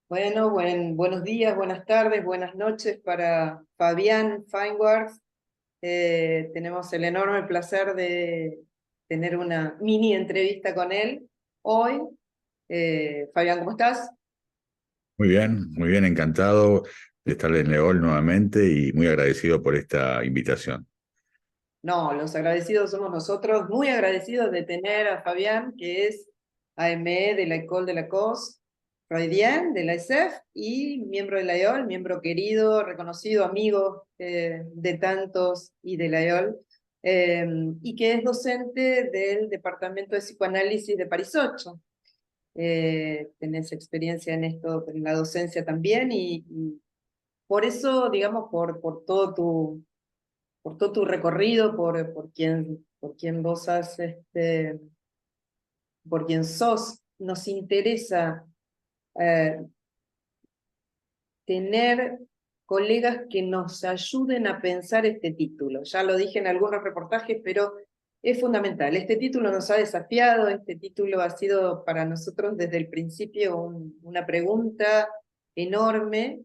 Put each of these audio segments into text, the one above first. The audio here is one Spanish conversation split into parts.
Bueno, buenos días, buenas tardes, buenas noches para Fabián Fineworks. Tenemos el enorme placer de tener una mini entrevista con él hoy. Fabián, ¿cómo estás? Muy bien, encantado de estar en Leol nuevamente y muy agradecido por esta invitación. No, los agradecidos somos nosotros, muy agradecidos de tener a Fabián, que es AME de la École de la COS, Freudian de la ESEF y miembro de la EOL, miembro querido, reconocido, amigo de tantos y de la EOL, y que es docente del Departamento de Psicoanálisis de París 8. Tenés experiencia en esto, en la docencia también, y por eso, digamos, por todo tu recorrido, por quien vos has, por quien sos, nos interesa eh, tener colegas que nos ayuden a pensar este título. Ya lo dije en algunos reportajes, pero es fundamental. Este título nos ha desafiado, este título ha sido para nosotros desde el principio una pregunta enorme,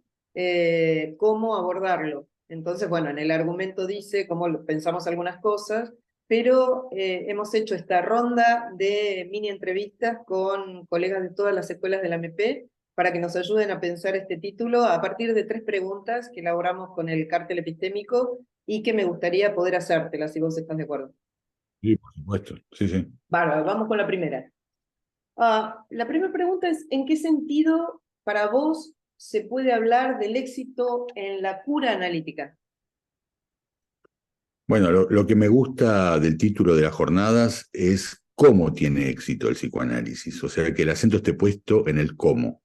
cómo abordarlo. Entonces, bueno, en el argumento dice cómo pensamos algunas cosas, pero hemos hecho esta ronda de mini entrevistas con colegas de todas las escuelas de la MP para que nos ayuden a pensar este título a partir de 3 preguntas que elaboramos con el cártel epistémico y que me gustaría poder hacértelas, si vos estás de acuerdo. Sí, por supuesto. Sí, sí. Bárbaro, vamos con la primera. La primera pregunta es, ¿en qué sentido para vos se puede hablar del éxito en la cura analítica? Bueno, lo que me gusta del título de las jornadas es cómo tiene éxito el psicoanálisis, o sea, que el acento esté puesto en el cómo.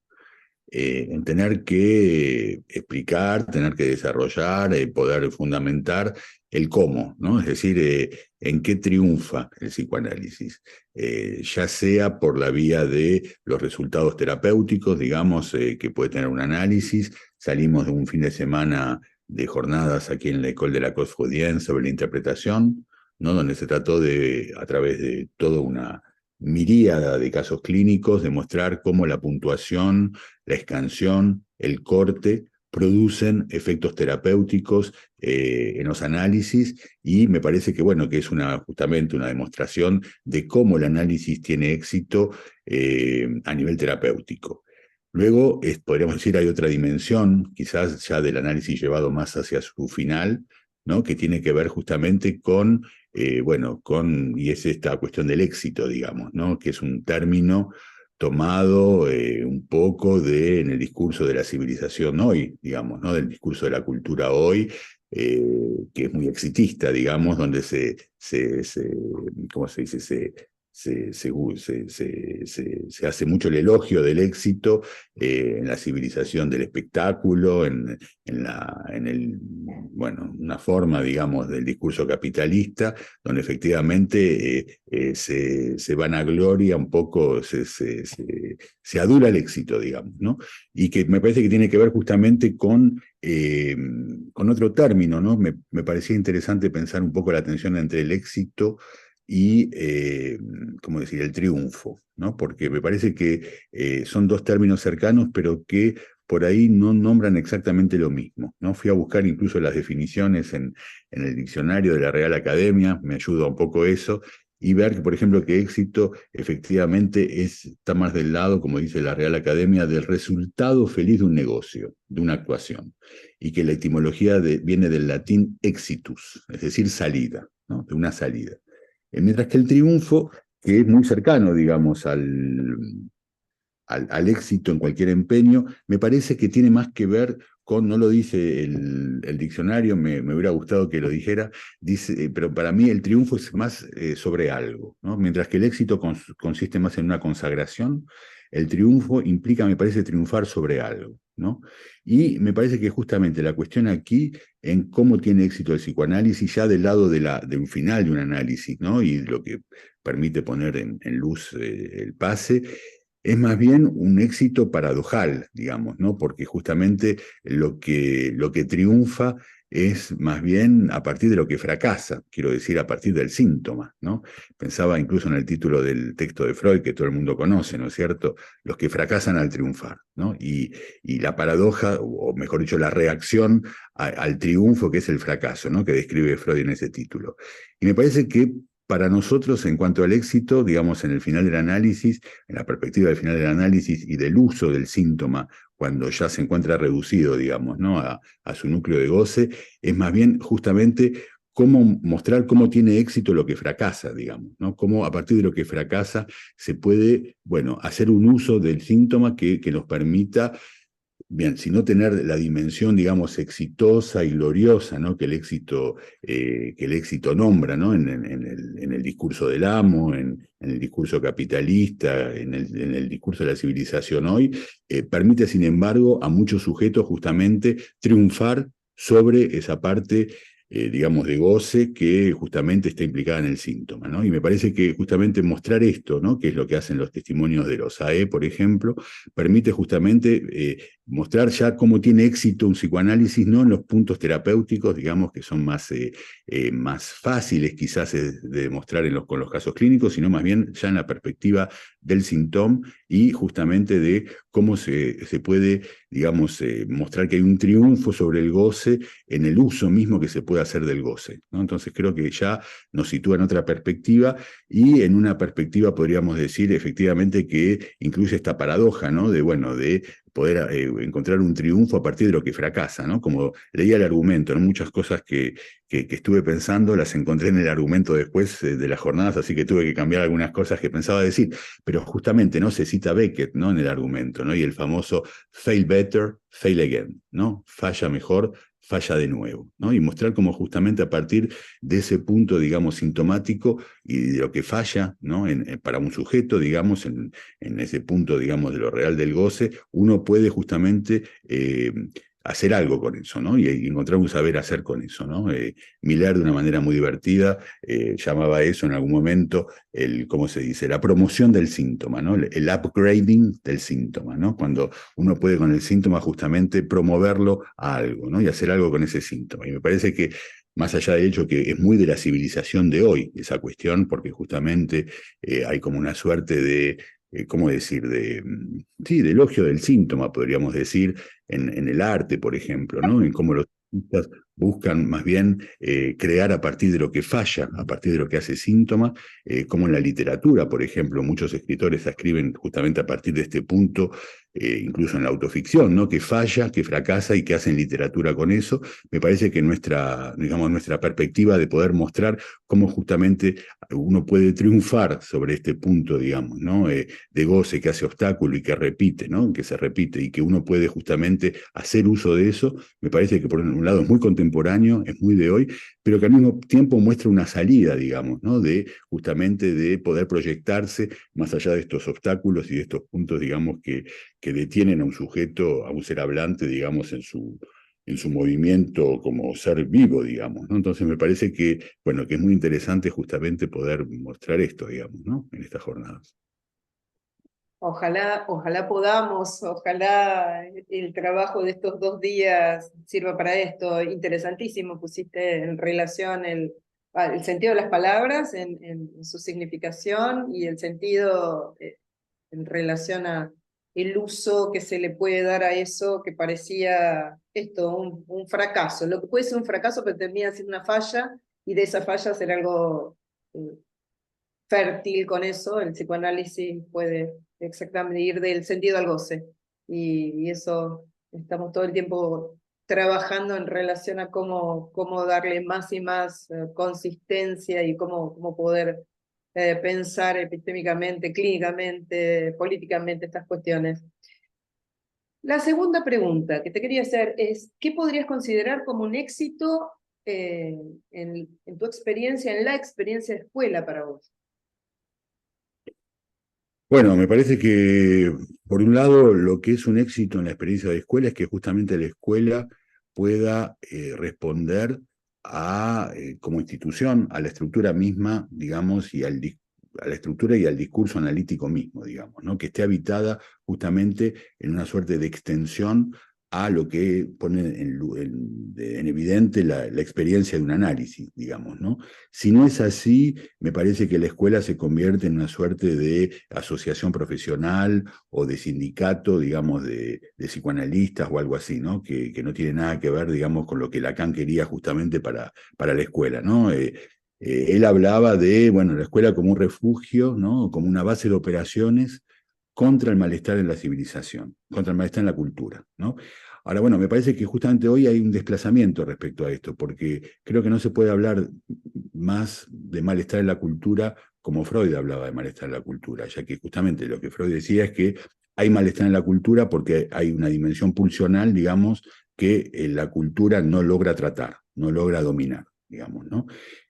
En tener que explicar, tener que desarrollar, poder fundamentar el cómo, ¿no? Es decir, en qué triunfa el psicoanálisis, ya sea por la vía de los resultados terapéuticos, digamos, que puede tener un análisis. Salimos de un fin de semana de jornadas aquí en la École de la Cause Freudienne sobre la interpretación, ¿no? Donde se trató de, a través de toda una miríada de casos clínicos, demostrar cómo la puntuación, la escansión, el corte, producen efectos terapéuticos en los análisis, y me parece que, bueno, que es justamente una demostración de cómo el análisis tiene éxito a nivel terapéutico. Luego, podríamos decir, hay otra dimensión, quizás ya del análisis llevado más hacia su final, ¿no? Que tiene que ver justamente con, y es esta cuestión del éxito, digamos, ¿no? Que es un término tomado un poco en el discurso de la civilización hoy, digamos, ¿no? Del discurso de la cultura hoy, eh, que es muy exitista, digamos, donde ¿cómo se dice? Se hace mucho el elogio del éxito en la civilización del espectáculo, una forma, digamos, del discurso capitalista, donde efectivamente se vanagloria un poco, se adula el éxito, digamos, ¿no? Y que me parece que tiene que ver justamente con otro término, ¿no? Me parecía interesante pensar un poco la tensión entre el éxito y, ¿cómo decir?, el triunfo, ¿no? Porque me parece que son dos términos cercanos, pero que por ahí no nombran exactamente lo mismo, ¿no? Fui a buscar incluso las definiciones en el diccionario de la Real Academia, me ayuda un poco eso, y ver que, por ejemplo, que éxito efectivamente está más del lado, como dice la Real Academia, del resultado feliz de un negocio, de una actuación, y que la etimología viene del latín exitus, es decir, salida, ¿no? De una salida. Mientras que el triunfo, que es muy cercano, digamos, al éxito en cualquier empeño, me parece que tiene más que ver con, no lo dice el diccionario, me hubiera gustado que lo dijera, dice, pero para mí el triunfo es más sobre algo, ¿no? Mientras que el éxito consiste más en una consagración, el triunfo implica, me parece, triunfar sobre algo, ¿no? Y me parece que justamente la cuestión aquí en cómo tiene éxito el psicoanálisis, ya del lado de un final de un análisis, ¿no? Y lo que permite poner en luz el pase, es más bien un éxito paradojal, digamos, ¿no? Porque justamente lo que triunfa es más bien a partir de lo que fracasa, quiero decir, a partir del síntoma, ¿no? Pensaba incluso en el título del texto de Freud, que todo el mundo conoce, ¿no es cierto? Los que fracasan al triunfar, ¿no? Y la paradoja, o mejor dicho, la reacción al triunfo, que es el fracaso, ¿no? Que describe Freud en ese título. Y me parece que para nosotros, en cuanto al éxito, digamos, en el final del análisis, en la perspectiva del final del análisis y del uso del síntoma, cuando ya se encuentra reducido, digamos, ¿no? a su núcleo de goce, es más bien justamente cómo mostrar cómo tiene éxito lo que fracasa, digamos, ¿no? Cómo a partir de lo que fracasa se puede, bueno, hacer un uso del síntoma que nos permita, bien, si no tener la dimensión, digamos, exitosa y gloriosa, ¿no? Que el éxito nombra, ¿no? En el discurso del amo, en el discurso capitalista, en el discurso de la civilización hoy, permite, sin embargo, a muchos sujetos justamente triunfar sobre esa parte, digamos, de goce que justamente está implicada en el síntoma, ¿no? Y me parece que justamente mostrar esto, ¿no? Que es lo que hacen los testimonios de los AE, por ejemplo, permite justamente mostrar ya cómo tiene éxito un psicoanálisis, no en los puntos terapéuticos, digamos, que son más fáciles quizás de demostrar con los casos clínicos, sino más bien ya en la perspectiva del síntoma y justamente de cómo se puede, digamos, mostrar que hay un triunfo sobre el goce en el uso mismo que se puede hacer del goce, ¿no? Entonces creo que ya nos sitúa en otra perspectiva y en una perspectiva podríamos decir efectivamente que incluye esta paradoja, ¿no? De poder encontrar un triunfo a partir de lo que fracasa, ¿no? Como leía el argumento, ¿no? Muchas cosas que estuve pensando las encontré en el argumento después de las jornadas, así que tuve que cambiar algunas cosas que pensaba decir, pero justamente, ¿no? Se cita Beckett, ¿no? En el argumento, ¿no? Y el famoso fail better, fail again, ¿no? Falla mejor, falla de nuevo, ¿no? Y mostrar cómo justamente a partir de ese punto, digamos, sintomático y de lo que falla, ¿no? Para un sujeto, digamos, en ese punto, digamos, de lo real del goce, uno puede justamente hacer algo con eso, ¿no? Y encontrar un saber hacer con eso, ¿no? Miller, de una manera muy divertida, llamaba eso en algún momento, ¿cómo se dice? La promoción del síntoma, ¿no? El upgrading del síntoma, ¿no? Cuando uno puede con el síntoma justamente promoverlo a algo, ¿no? Y hacer algo con ese síntoma. Y me parece que más allá del hecho que es muy de la civilización de hoy esa cuestión, porque justamente hay como una suerte de, ¿cómo decir?, sí, de elogio del síntoma, podríamos decir, en el arte, por ejemplo, ¿no? En cómo los artistas buscan más bien crear a partir de lo que falla, a partir de lo que hace síntoma, como en la literatura, por ejemplo, muchos escritores escriben justamente a partir de este punto, incluso en la autoficción, ¿no? Que falla, que fracasa y que hacen literatura con eso. Me parece que digamos, nuestra perspectiva de poder mostrar cómo justamente uno puede triunfar sobre este punto, digamos, ¿no? De goce que hace obstáculo y que repite, ¿no? Que se repite y que uno puede justamente hacer uso de eso, me parece que por un lado es muy contemporáneo, es muy de hoy, pero que al mismo tiempo muestra una salida, digamos, ¿no? Justamente de poder proyectarse más allá de estos obstáculos y de estos puntos, digamos, que detienen a un sujeto, a un ser hablante, digamos, en su movimiento como ser vivo, digamos, ¿no? Entonces me parece que, bueno, que es muy interesante justamente poder mostrar esto, digamos, ¿no? En estas jornadas. Ojalá podamos, ojalá el trabajo de estos 2 días sirva para esto. Interesantísimo, pusiste en relación el sentido de las palabras en su significación y el sentido en relación a el uso que se le puede dar a eso que parecía esto, un fracaso. Lo que puede ser un fracaso, pero termina siendo una falla, y de esa falla hacer algo fértil con eso. El psicoanálisis puede exactamente ir del sentido al goce. Y eso estamos todo el tiempo trabajando en relación a cómo darle más y más consistencia y cómo poder pensar epistémicamente, clínicamente, políticamente estas cuestiones. La segunda pregunta que te quería hacer es, ¿qué podrías considerar como un éxito en tu experiencia, en la experiencia de escuela para vos? Bueno, me parece que, por un lado, lo que es un éxito en la experiencia de escuela es que justamente la escuela pueda responder como institución, a la estructura misma, digamos, a la estructura y al discurso analítico mismo, digamos, ¿no? Que esté habitada justamente en una suerte de extensión a lo que pone en evidente la experiencia de un análisis, digamos, ¿no? Si no es así, me parece que la escuela se convierte en una suerte de asociación profesional o de sindicato, digamos, de psicoanalistas o algo así, ¿no? Que no tiene nada que ver, digamos, con lo que Lacan quería justamente para la escuela, ¿no? Él hablaba de, bueno, la escuela como un refugio, ¿no? Como una base de operaciones contra el malestar en la civilización, contra el malestar en la cultura, ¿no? Ahora, bueno, me parece que justamente hoy hay un desplazamiento respecto a esto, porque creo que no se puede hablar más de malestar en la cultura como Freud hablaba de malestar en la cultura, ya que justamente lo que Freud decía es que hay malestar en la cultura porque hay una dimensión pulsional, digamos, que la cultura no logra tratar, no logra dominar, digamos, ¿no?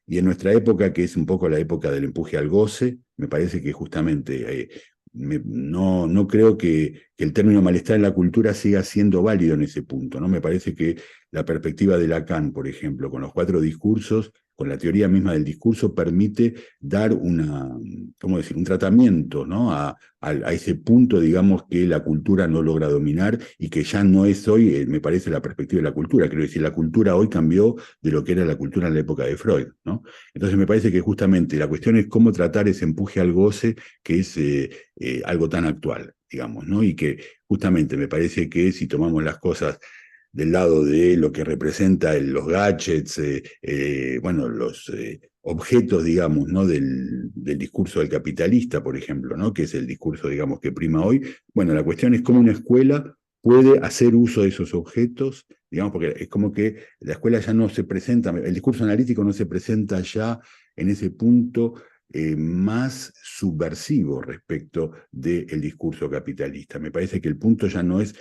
Y en nuestra época, que es un poco la época del empuje al goce, me parece que justamente no creo que el término malestar en la cultura siga siendo válido en ese punto, ¿no? Me parece que la perspectiva de Lacan, por ejemplo, con los 4 discursos, con la teoría misma del discurso, permite dar ¿cómo decir?, un tratamiento, ¿no? A ese punto, digamos, que la cultura no logra dominar y que ya no es hoy, me parece, la perspectiva de la cultura. Quiero decir, la cultura hoy cambió de lo que era la cultura en la época de Freud, ¿no? Entonces me parece que justamente la cuestión es cómo tratar ese empuje al goce, que es algo tan actual, digamos, ¿no? Y que justamente me parece que si tomamos las cosas del lado de lo que representa los gadgets, bueno, los objetos, digamos, ¿no? Del discurso del capitalista, por ejemplo, ¿no? Que es el discurso, digamos, que prima hoy. Bueno, la cuestión es cómo una escuela puede hacer uso de esos objetos, digamos, porque es como que la escuela ya no se presenta, el discurso analítico no se presenta ya en ese punto más subversivo respecto del discurso capitalista. Me parece que el punto ya no es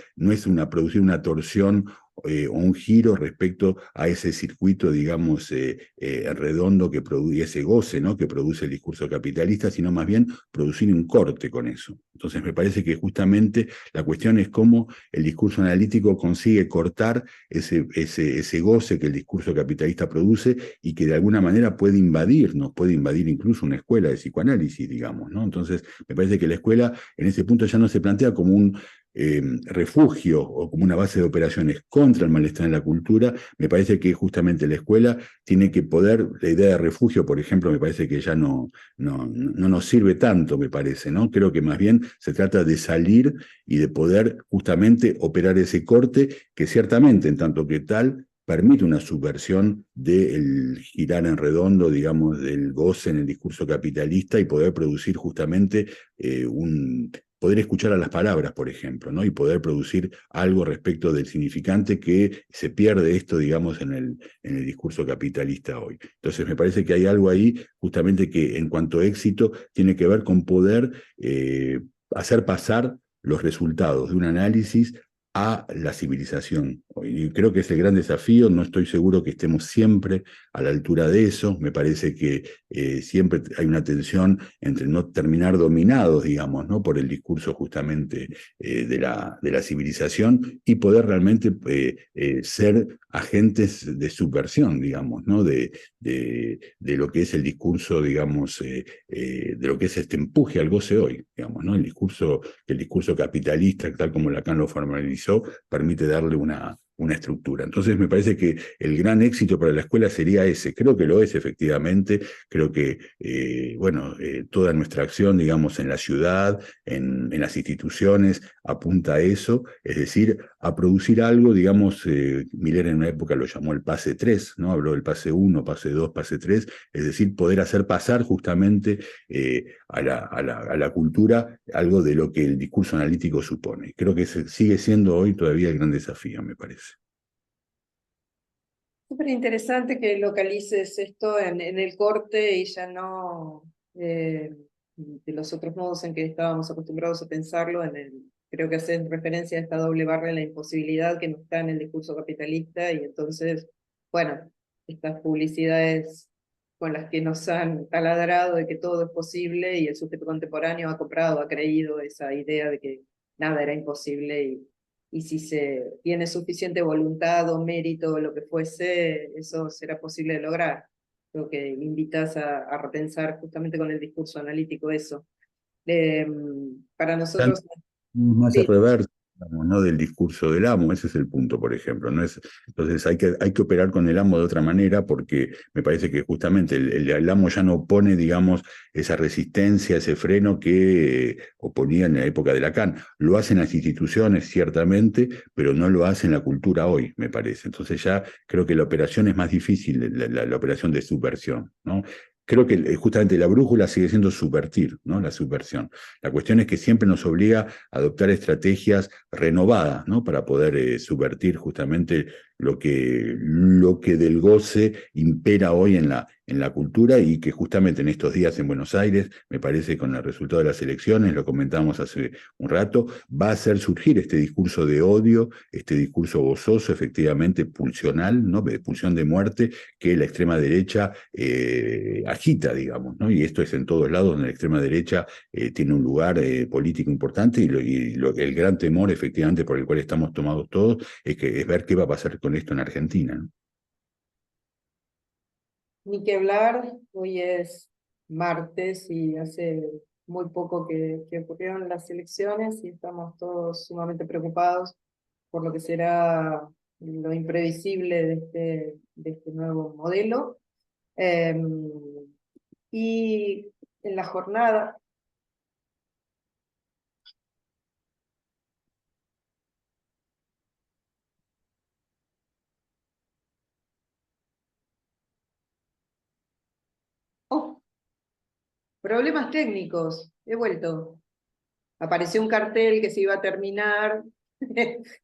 producir una torsión o un giro respecto a ese circuito, digamos, redondo que produce, ese goce, ¿no?, que produce el discurso capitalista, sino más bien producir un corte con eso. Entonces me parece que justamente la cuestión es cómo el discurso analítico consigue cortar ese goce que el discurso capitalista produce y que de alguna manera puede invadir incluso una escuela de psicoanálisis, digamos, ¿no? Entonces me parece que la escuela en ese punto ya no se plantea como un refugio o como una base de operaciones contra el malestar en la cultura. Me parece que justamente la escuela tiene que poder, la idea de refugio, por ejemplo, me parece que ya no nos sirve tanto, me parece, ¿no? Creo que más bien se trata de salir y de poder justamente operar ese corte que ciertamente, en tanto que tal, permite una subversión del girar en redondo, digamos, del goce en el discurso capitalista y poder producir justamente poder escuchar a las palabras, por ejemplo, ¿no? Y poder producir algo respecto del significante que se pierde esto, digamos, en el discurso capitalista hoy. Entonces, me parece que hay algo ahí, justamente, que en cuanto a éxito, tiene que ver con poder hacer pasar los resultados de un análisis a la civilización. Y creo que es el gran desafío, no estoy seguro que estemos siempre a la altura de eso, me parece que siempre hay una tensión entre no terminar dominados, digamos, ¿no?, por el discurso justamente de la civilización y poder realmente ser agentes de subversión, digamos, ¿no?, de lo que es el discurso, digamos, de lo que es este empuje al goce hoy, digamos, ¿no? El discurso capitalista, tal como Lacan lo formalizó, permite darle una estructura. Entonces me parece que el gran éxito para la escuela sería ese. Creo que lo es efectivamente. Creo que, bueno, toda nuestra acción, digamos, en la ciudad, en las instituciones, apunta a eso, es decir, a producir algo, digamos, Miller en una época lo llamó el pase 3, ¿no? Habló del pase 1, pase 2, pase 3, es decir, poder hacer pasar justamente a la cultura algo de lo que el discurso analítico supone. Creo que sigue siendo hoy todavía el gran desafío, me parece. Súper interesante que localices esto en el corte y ya no de los otros modos en que estábamos acostumbrados a pensarlo. Creo que haces referencia a esta doble barra en la imposibilidad que no está en el discurso capitalista y entonces, bueno, estas publicidades con las que nos han taladrado de que todo es posible y el sujeto contemporáneo ha comprado, ha creído esa idea de que nada era imposible y si se tiene suficiente voluntad o mérito o lo que fuese, eso será posible de lograr. Creo que invitas a repensar justamente con el discurso analítico eso. Eh, para Tan nosotros, más el sí, reverso. digamos, no del discurso del amo, ese es el punto, por ejemplo. ¿No es? Entonces hay que operar con el amo de otra manera porque me parece que justamente el amo ya no pone, digamos, esa resistencia, ese freno que oponía en la época de Lacan. Lo hacen las instituciones, ciertamente, pero no lo hacen la cultura hoy, me parece. Entonces ya creo que la operación es más difícil, la operación de subversión, ¿no? Creo que justamente la brújula sigue siendo subvertir, ¿no? La subversión. La cuestión es que siempre nos obliga a adoptar estrategias renovadas, ¿no? Para poder subvertir justamente lo que del goce impera hoy en la cultura y que justamente en estos días en Buenos Aires, me parece con el resultado de las elecciones, lo comentábamos hace un rato, va a hacer surgir este discurso de odio, este discurso gozoso, efectivamente pulsional, ¿no? De pulsión de muerte, que la extrema derecha agita, digamos, ¿no? Y esto es en todos lados, donde la extrema derecha tiene un lugar político importante el gran temor, efectivamente, por el cual estamos tomados todos, es ver qué va a pasar con esto en Argentina, ¿no? Ni que hablar, hoy es martes y hace muy poco que ocurrieron las elecciones y estamos todos sumamente preocupados por lo que será lo imprevisible de este nuevo modelo. Y en la jornada, oh, problemas técnicos, he vuelto. Apareció un cartel que se iba a terminar,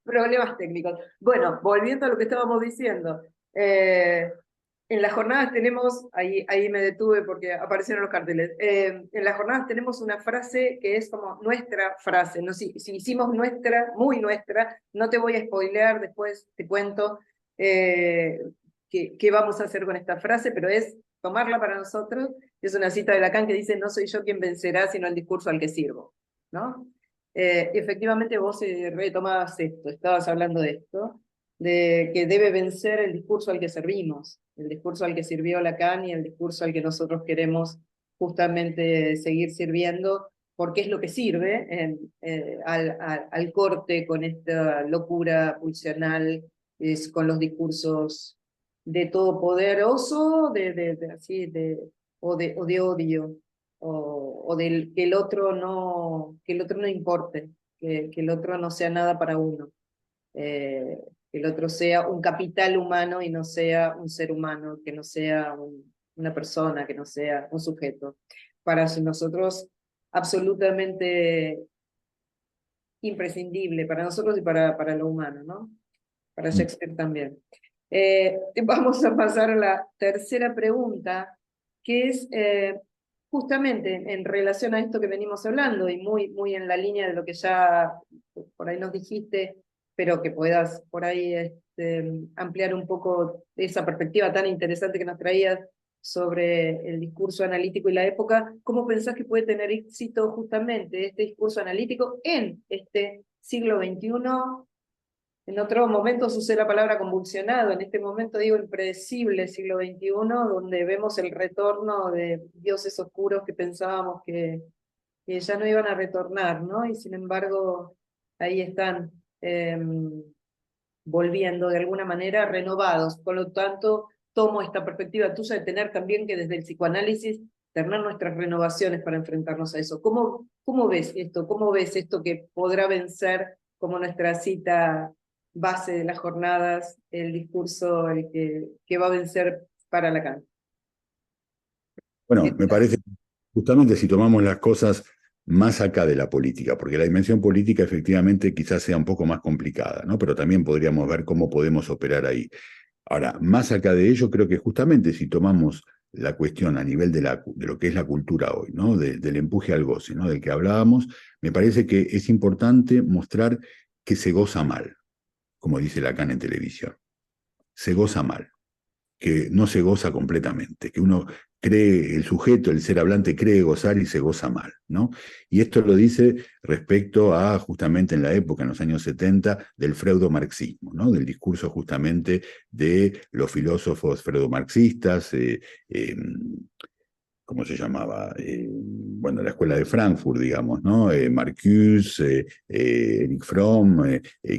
problemas técnicos. Bueno, volviendo a lo que estábamos diciendo, en las jornadas tenemos, ahí me detuve porque aparecieron los carteles, en las jornadas tenemos una frase que es como nuestra frase, ¿no? Si hicimos nuestra, muy nuestra, no te voy a spoilear, después te cuento qué vamos a hacer con esta frase, pero es tomarla para nosotros. Es una cita de Lacan que dice, no soy yo quien vencerá, sino el discurso al que sirvo, ¿no? Efectivamente vos retomabas esto, estabas hablando de esto, de que debe vencer el discurso al que servimos, el discurso al que sirvió Lacan y el discurso al que nosotros queremos justamente seguir sirviendo, porque es lo que sirve al corte con esta locura pulsional, con los discursos de todopoderoso, o de odio, o del que que el otro no importe, que el otro no sea nada para uno, que el otro sea un capital humano y no sea un ser humano, que no sea una persona, que no sea un sujeto. Para nosotros, absolutamente imprescindible, para nosotros y para lo humano, ¿no? Para Shakespeare también. Vamos a pasar a la tercera pregunta, que es justamente en relación a esto que venimos hablando y muy en la línea de lo que ya por ahí nos dijiste, pero que puedas por ahí ampliar un poco esa perspectiva tan interesante que nos traías sobre el discurso analítico y la época. ¿Cómo pensás que puede tener éxito justamente este discurso analítico en este siglo XXI? En otro momento se usa la palabra convulsionado, en este momento digo impredecible siglo XXI, donde vemos el retorno de dioses oscuros que pensábamos que ya no iban a retornar, ¿no? Y sin embargo, ahí están volviendo de alguna manera renovados. Por lo tanto, tomo esta perspectiva tuya de tener también que desde el psicoanálisis tener nuestras renovaciones para enfrentarnos a eso. ¿Cómo ves esto? ¿Cómo ves esto que podrá vencer como nuestra cita base de las jornadas, el discurso que va a vencer para Lacan? Bueno, me parece justamente si tomamos las cosas más acá de la política, porque la dimensión política efectivamente quizás sea un poco más complicada, ¿no? Pero también podríamos ver cómo podemos operar ahí. Ahora, más acá de ello, creo que justamente si tomamos la cuestión a nivel de lo que es la cultura hoy, ¿no? Del empuje al goce, ¿no? Del que hablábamos, me parece que es importante mostrar que se goza mal, como dice Lacan en televisión. Se goza mal, que no se goza completamente, que uno cree, el sujeto, el ser hablante cree gozar y se goza mal, ¿no? Y esto lo dice respecto a justamente en la época, en los años 70, del freudomarxismo, ¿no? Del discurso justamente de los filósofos freudomarxistas, ¿cómo se llamaba? Bueno, la escuela de Frankfurt, digamos, ¿no? Marcuse, Erich Fromm,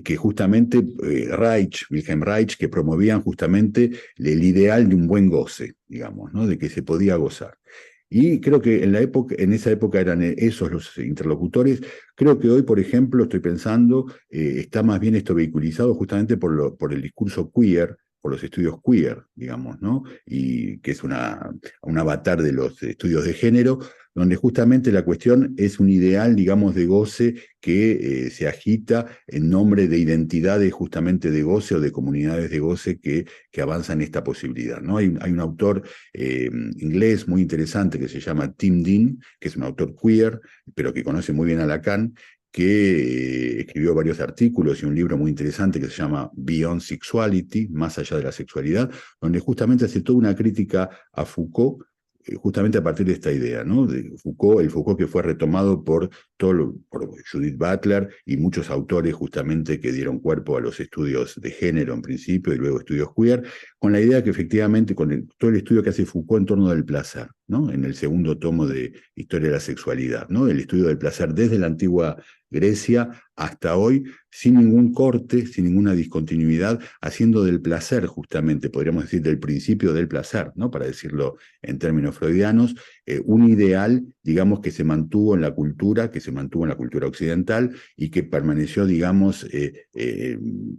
que justamente Reich, Wilhelm Reich, que promovían justamente el ideal de un buen goce, digamos, ¿no? De que se podía gozar. Y creo que en esa época eran esos los interlocutores. Creo que hoy, por ejemplo, estoy pensando, está más bien esto vehiculizado justamente por el discurso queer, por los estudios queer, digamos, ¿no? Y que es un avatar de los estudios de género, donde justamente la cuestión es un ideal, digamos, de goce que se agita en nombre de identidades justamente de goce o de comunidades de goce que avanzan esta posibilidad, ¿no? Hay un autor inglés muy interesante que se llama Tim Dean, que es un autor queer, pero que conoce muy bien a Lacan, que escribió varios artículos y un libro muy interesante que se llama Beyond Sexuality, más allá de la sexualidad, donde justamente hace toda una crítica a Foucault, justamente a partir de esta idea, ¿no? De Foucault, el Foucault que fue retomado por Judith Butler y muchos autores justamente que dieron cuerpo a los estudios de género en principio y luego estudios queer, con la idea que efectivamente, todo el estudio que hace Foucault en torno del placer, ¿no? En el segundo tomo de Historia de la Sexualidad, ¿no? El estudio del placer desde la antigua Grecia hasta hoy, sin ningún corte, sin ninguna discontinuidad, haciendo del placer justamente, podríamos decir, del principio del placer, ¿no? Para decirlo en términos freudianos, un ideal, digamos, que se mantuvo en la cultura, que se mantuvo en la cultura occidental y que permaneció, digamos,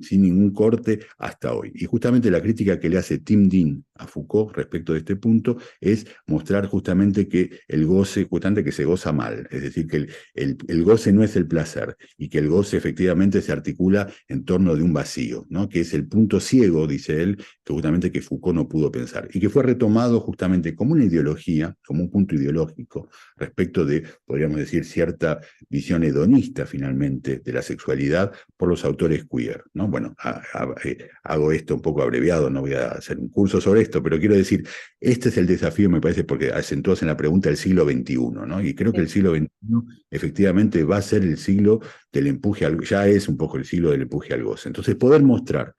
sin ningún corte hasta hoy. Y justamente la crítica que le hace Tim Dean a Foucault respecto de este punto es mostrar justamente que el goce, justamente que se goza mal, es decir, que el goce no es el placer y que el goce efectivamente se articula en torno de un vacío, ¿no? Que es el punto ciego, dice él, que justamente que Foucault no pudo pensar y que fue retomado justamente como una ideología, como un punto ideológico respecto de, podríamos decir, cierta visión hedonista finalmente de la sexualidad por los autores queer, ¿no? Bueno, hago esto un poco abreviado, no voy a hacer un curso sobre esto, pero quiero decir, este es el desafío, me parece, porque acentúas en la pregunta del siglo XXI, ¿no? Y creo que el siglo XXI efectivamente va a ser el siglo del empuje ya es un poco el siglo del empuje al goce. Entonces, poder mostrar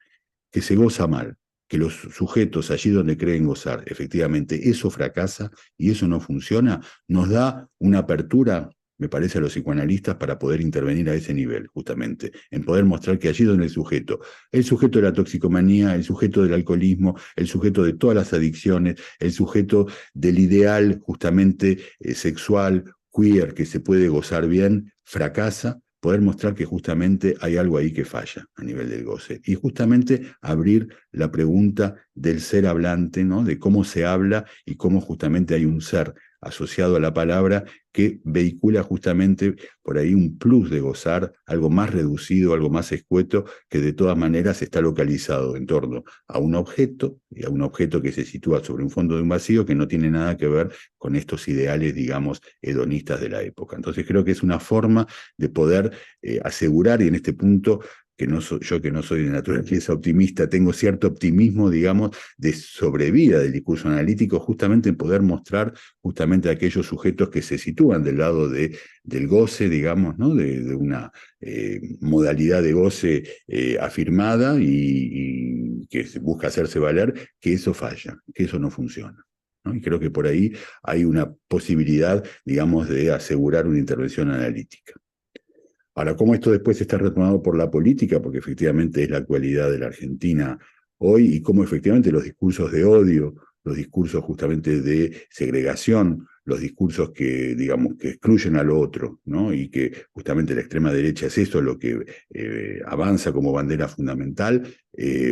que se goza mal, que los sujetos allí donde creen gozar, efectivamente, eso fracasa y eso no funciona, nos da una apertura, me parece, a los psicoanalistas para poder intervenir a ese nivel, justamente, en poder mostrar que allí donde el sujeto de la toxicomanía, el sujeto del alcoholismo, el sujeto de todas las adicciones, el sujeto del ideal justamente sexual, queer, que se puede gozar bien, fracasa, poder mostrar que justamente hay algo ahí que falla a nivel del goce. Y justamente abrir la pregunta del ser hablante, ¿no? De cómo se habla y cómo justamente hay un ser asociado a la palabra que vehicula justamente por ahí un plus de gozar, algo más reducido, algo más escueto, que de todas maneras está localizado en torno a un objeto, y a un objeto que se sitúa sobre un fondo de un vacío que no tiene nada que ver con estos ideales, digamos, hedonistas de la época. Entonces creo que es una forma de poder asegurar, y en este punto que yo que no soy de naturaleza optimista, tengo cierto optimismo, digamos, de sobrevida del discurso analítico, justamente en poder mostrar justamente a aquellos sujetos que se sitúan del lado del goce, digamos, ¿no? de una modalidad de goce afirmada y que busca hacerse valer, que eso falla, que eso no funciona, ¿no? Y creo que por ahí hay una posibilidad, digamos, de asegurar una intervención analítica. Ahora, cómo esto después está retomado por la política, porque efectivamente es la actualidad de la Argentina hoy, y cómo efectivamente los discursos de odio, los discursos justamente de segregación, los discursos que, digamos, que excluyen al otro, ¿no? Y que justamente la extrema derecha es eso lo que avanza como bandera fundamental,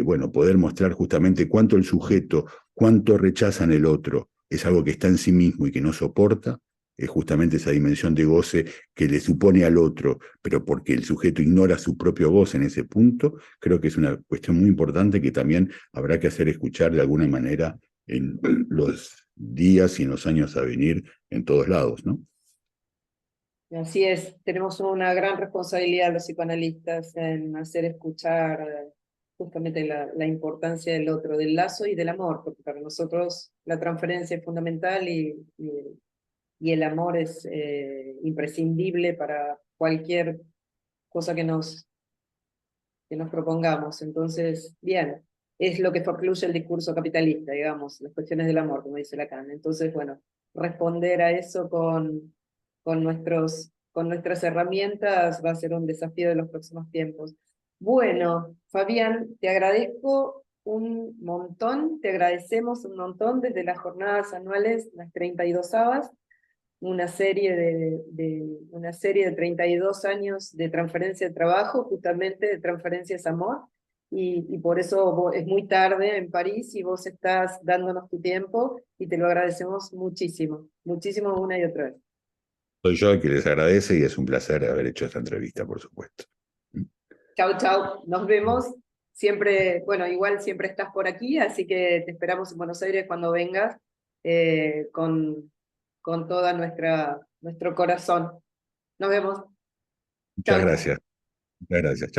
bueno, poder mostrar justamente cuánto el sujeto, cuánto rechazan el otro, es algo que está en sí mismo y que no soporta, es justamente esa dimensión de goce que le supone al otro, pero porque el sujeto ignora su propio goce en ese punto, creo que es una cuestión muy importante que también habrá que hacer escuchar de alguna manera en los días y en los años a venir en todos lados, ¿no? Así es, tenemos una gran responsabilidad los psicoanalistas en hacer escuchar justamente la importancia del otro, del lazo y del amor, porque para nosotros la transferencia es fundamental y el amor es imprescindible para cualquier cosa que nos propongamos. Entonces, bien, es lo que concluye el discurso capitalista, digamos, las cuestiones del amor, como dice Lacan. Entonces, bueno, responder a eso con nuestras herramientas va a ser un desafío de los próximos tiempos. Bueno, Fabián, te agradezco un montón, te agradecemos un montón desde las jornadas anuales, las 32avas, una serie de 32 años de transferencia de trabajo, justamente de transferencia es amor, y por eso es muy tarde en París y vos estás dándonos tu tiempo y te lo agradecemos muchísimo, muchísimo una y otra vez. Soy yo el que les agradece y es un placer haber hecho esta entrevista, por supuesto. Chau, chau, nos vemos. Siempre, bueno, igual siempre estás por aquí, así que te esperamos en Buenos Aires cuando vengas con toda nuestro corazón. Nos vemos. Muchas Chau, chau. gracias. Muchas gracias. Chao.